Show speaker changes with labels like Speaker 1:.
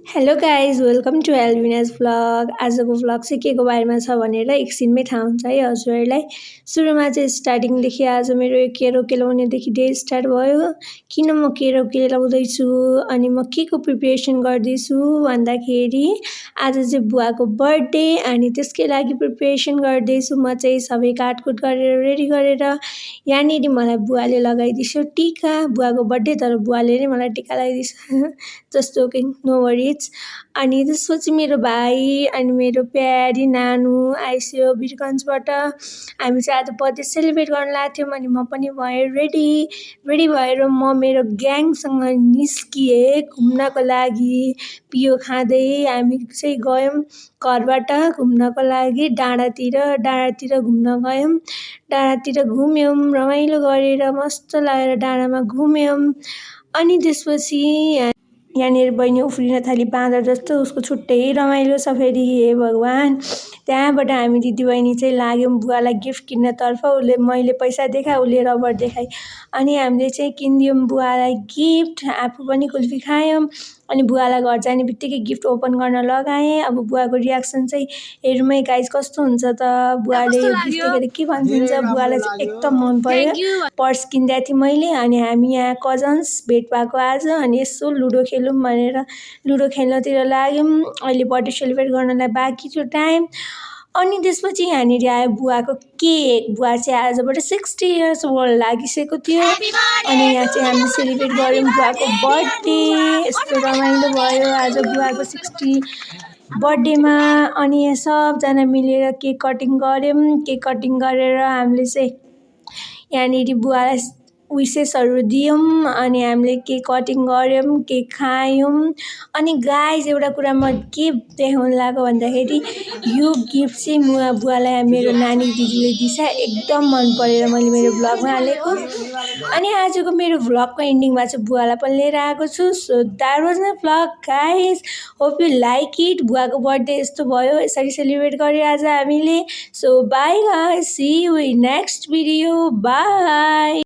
Speaker 1: Hello guys welcome to एल्भिनाज vlog. आजको vlog चाहिँ के को बारेमा छ भनेर एकछिनमै थाहा हुन्छ है हजुरहरूलाई। सुरुमा चाहिँ स्टार्टिङदेखि आज मेरो यो केरो केलाउनेदेखि डे स्टार्ट भयो। किन म केरो केलाउँदैछु अनि म के को प्रिपेरेसन गर्दैछु भन्दाखेरि आज चाहिँ बुवाको बर्थडे अनि त्यसकै लागि प्रिपेरेसन गर्दैछु। म चाहिँ सबै काटकुट गरेर रेडी गरेर यहाँनिर मलाई बुवाले लगाइदियो टिका। बुवाको बर्थडे तर बुवाले नै मलाई टिका लगाइदियो जस्तो कि नो वरिज। अनि त्यसपछि मेरो भाइ अनि मेरो प्यारी नानु आइसक्यो वीरगन्जबाट। हामी चाहिँ आज बर्थडे सेलिब्रेट गर्न लाग्थ्यौँ अनि म पनि भएँ रेडी भएर म मेरो ग्याङसँग निस्किएँ घुम्नको लागि। पियो खाँदै हामी चाहिँ गयौँ घरबाट घुम्नको लागि डाँडातिर घुम्न गयौँ। डाँडातिर घुम्यौँ रमाइलो गरेर मस्त लागेर डाँडामा घुम्यौँ। अनि त्यसपछि यहाँनिर बहिनी उफ्रिन थाली बाँदर जस्तो, उसको छुट्टै रमाइलो छ फेरि। हे भगवान्। त्यहाँबाट हामी दिदीबहिनी चाहिँ लाग्यौँ बुवालाई गिफ्ट किन्नतर्फ। मैले पैसा देखाएँ, उसले रबर देखाएँ अनि हामीले चाहिँ किनिदियौँ बुवालाई गिफ्ट। आफू पनि कुल्फी खायौँ अनि बुवालाई घर जाने बित्तिकै गिफ्ट ओपन गर्न लगाएँ। अब बुवाको रियाक्सन चाहिँ हेरौँ है गाइज कस्तो हुन्छ त। बुवाले गिफ्ट देखेर के भन्छ। बुवालाई चाहिँ एकदम मन पर्यो। पर्स किनिदिएको थिएँ मैले अनि हामी यहाँ कजन्स भेट भएको आज अनि यसो लुडो खेलौँ भनेर लुडो खेल्नतिर लाग्यौँ। अहिले बर्थडे सेलिब्रेट गर्नलाई बाँकी थियो टाइम। अनि त्यसपछि यहाँनिर आयो बुवाको केक। बुवा चाहिँ आजबाट 60 इयर्स ओल्ड लागिसकेको थियो अनि यहाँ चाहिँ हामी सेलिब्रेट गऱ्यौँ बुवाको बर्थडे। यस्तो रमाइलो भयो आज बुवाको 60 बर्थडेमा। अनि सबजना मिलेर केक कटिङ गऱ्यौँ। केक कटिङ गरेर हामीले चाहिँ यहाँनिर बुवालाई विसेसहरू दियौँ अनि हामीले केक कटिङ गऱ्यौँ, केक खायौँ। अनि गाइज एउटा कुरा म के देखाउन लागेको भन्दाखेरि यो गिफ्ट चाहिँ बुवालाई मेरो नानी दिदीले दिन्छ। एकदम मन परेर मैले मेरो भ्लगमा हालेको। अनि आजको मेरो भ्लगको एन्डिङमा चाहिँ बुवालाई पनि लिएर आएको छु। So that was my vlog guys, hope you like it. बुवाको बर्थडे यस्तो भयो, यसरी सेलिब्रेट गर्यो आज हामीले। So bye guys, see you in next video, by.